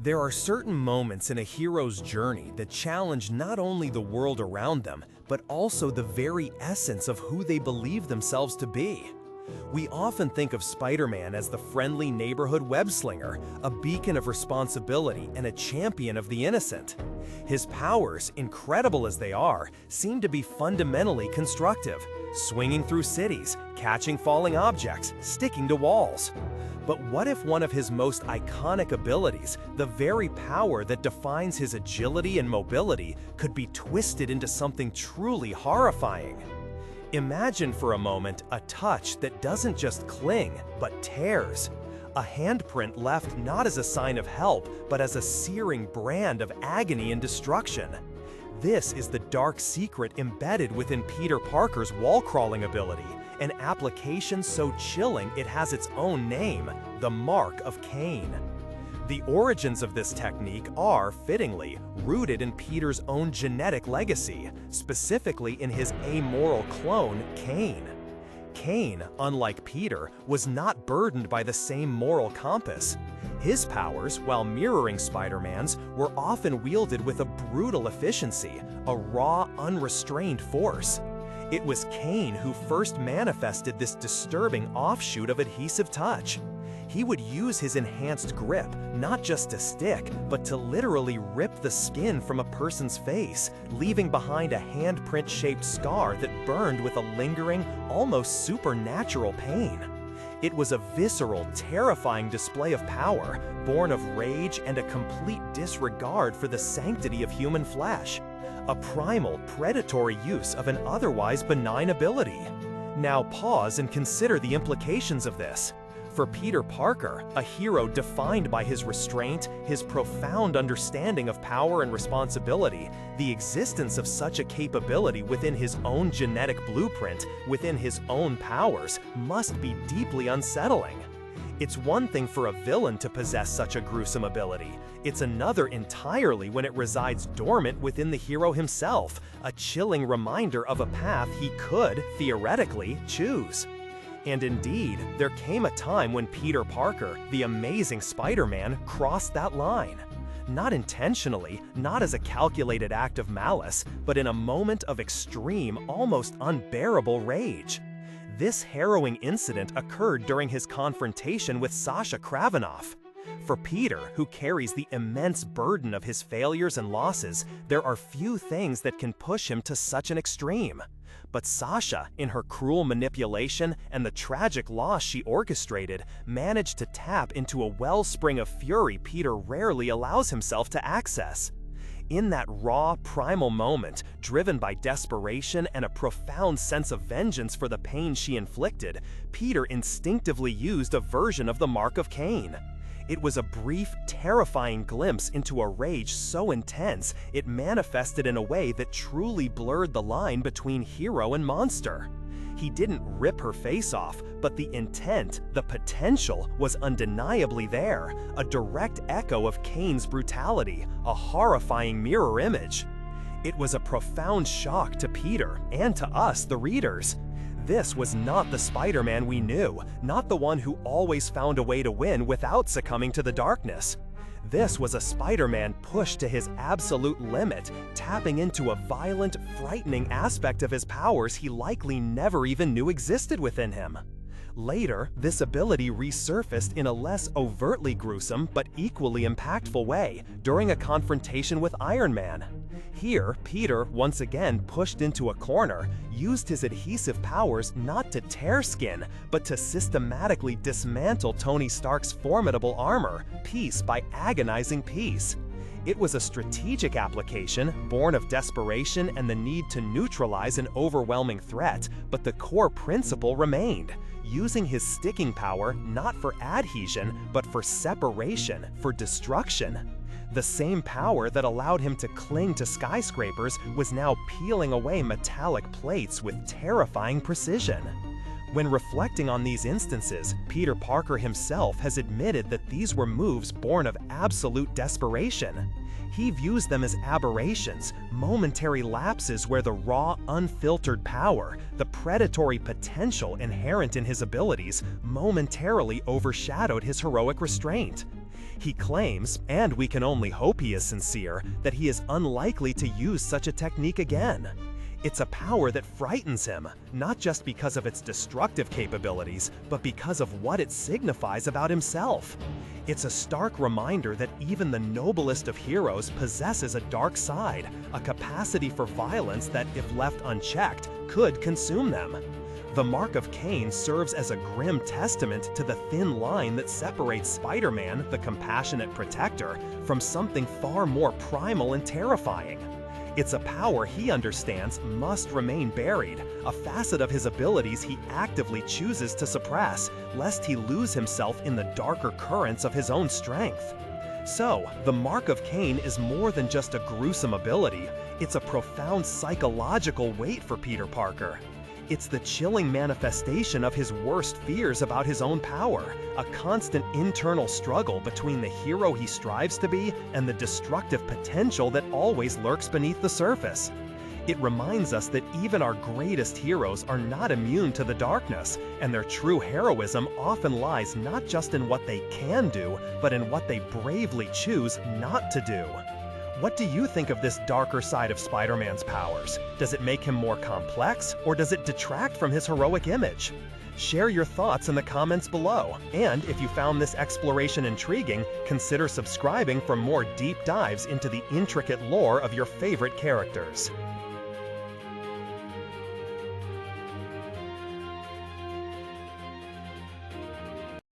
There are certain moments in a hero's journey that challenge not only the world around them, but also the very essence of who they believe themselves to be. We often think of Spider-Man as the friendly neighborhood web-slinger, a beacon of responsibility and a champion of the innocent. His powers, incredible as they are, seem to be fundamentally constructive, swinging through cities, catching falling objects, sticking to walls. But what if one of his most iconic abilities, the very power that defines his agility and mobility, could be twisted into something truly horrifying? Imagine for a moment a touch that doesn't just cling, but tears. A handprint left not as a sign of help, but as a searing brand of agony and destruction. This is the dark secret embedded within Peter Parker's wall-crawling ability, an application so chilling it has its own name, the Mark of Kaine. The origins of this technique are, fittingly, rooted in Peter's own genetic legacy, specifically in his amoral clone, Kaine. Kaine, unlike Peter, was not burdened by the same moral compass. His powers, while mirroring Spider-Man's, were often wielded with a brutal efficiency, a raw, unrestrained force. It was Kaine who first manifested this disturbing offshoot of adhesive touch. He would use his enhanced grip not just to stick, but to literally rip the skin from a person's face, leaving behind a handprint-shaped scar that burned with a lingering, almost supernatural pain. It was a visceral, terrifying display of power, born of rage and a complete disregard for the sanctity of human flesh. A primal, predatory use of an otherwise benign ability. Now pause and consider the implications of this. For Peter Parker, a hero defined by his restraint, his profound understanding of power and responsibility, the existence of such a capability within his own genetic blueprint, within his own powers, must be deeply unsettling. It's one thing for a villain to possess such a gruesome ability. It's another entirely when it resides dormant within the hero himself, a chilling reminder of a path he could, theoretically, choose. And indeed, there came a time when Peter Parker, the amazing Spider-Man, crossed that line. Not intentionally, not as a calculated act of malice, but in a moment of extreme, almost unbearable rage. This harrowing incident occurred during his confrontation with Sasha Kravinoff. For Peter, who carries the immense burden of his failures and losses, there are few things that can push him to such an extreme. But Sasha, in her cruel manipulation and the tragic loss she orchestrated, managed to tap into a wellspring of fury Peter rarely allows himself to access. In that raw, primal moment, driven by desperation and a profound sense of vengeance for the pain she inflicted, Peter instinctively used a version of the Mark of Kaine. It was a brief, terrifying glimpse into a rage so intense it manifested in a way that truly blurred the line between hero and monster. He didn't rip her face off, but the intent, the potential, was undeniably there, a direct echo of Kaine's brutality, a horrifying mirror image. It was a profound shock to Peter and to us, the readers. This was not the Spider-Man we knew, not the one who always found a way to win without succumbing to the darkness. This was a Spider-Man pushed to his absolute limit, tapping into a violent, frightening aspect of his powers he likely never even knew existed within him. Later, this ability resurfaced in a less overtly gruesome but equally impactful way during a confrontation with Iron Man. Here, Peter, once again pushed into a corner, used his adhesive powers not to tear skin, but to systematically dismantle Tony Stark's formidable armor, piece by agonizing piece. It was a strategic application, born of desperation and the need to neutralize an overwhelming threat, but the core principle remained, using his sticking power not for adhesion, but for separation, for destruction. The same power that allowed him to cling to skyscrapers was now peeling away metallic plates with terrifying precision. When reflecting on these instances, Peter Parker himself has admitted that these were moves born of absolute desperation. He views them as aberrations, momentary lapses where the raw, unfiltered power, the predatory potential inherent in his abilities, momentarily overshadowed his heroic restraint. He claims, and we can only hope he is sincere, that he is unlikely to use such a technique again. It's a power that frightens him, not just because of its destructive capabilities, but because of what it signifies about himself. It's a stark reminder that even the noblest of heroes possesses a dark side, a capacity for violence that, if left unchecked, could consume them. The Mark of Kaine serves as a grim testament to the thin line that separates Spider-Man, the compassionate protector, from something far more primal and terrifying. It's a power he understands must remain buried, a facet of his abilities he actively chooses to suppress, lest he lose himself in the darker currents of his own strength. So, the Mark of Kaine is more than just a gruesome ability, it's a profound psychological weight for Peter Parker. It's the chilling manifestation of his worst fears about his own power, a constant internal struggle between the hero he strives to be and the destructive potential that always lurks beneath the surface. It reminds us that even our greatest heroes are not immune to the darkness, and their true heroism often lies not just in what they can do, but in what they bravely choose not to do. What do you think of this darker side of Spider-Man's powers? Does it make him more complex, or does it detract from his heroic image? Share your thoughts in the comments below, and if you found this exploration intriguing, consider subscribing for more deep dives into the intricate lore of your favorite characters.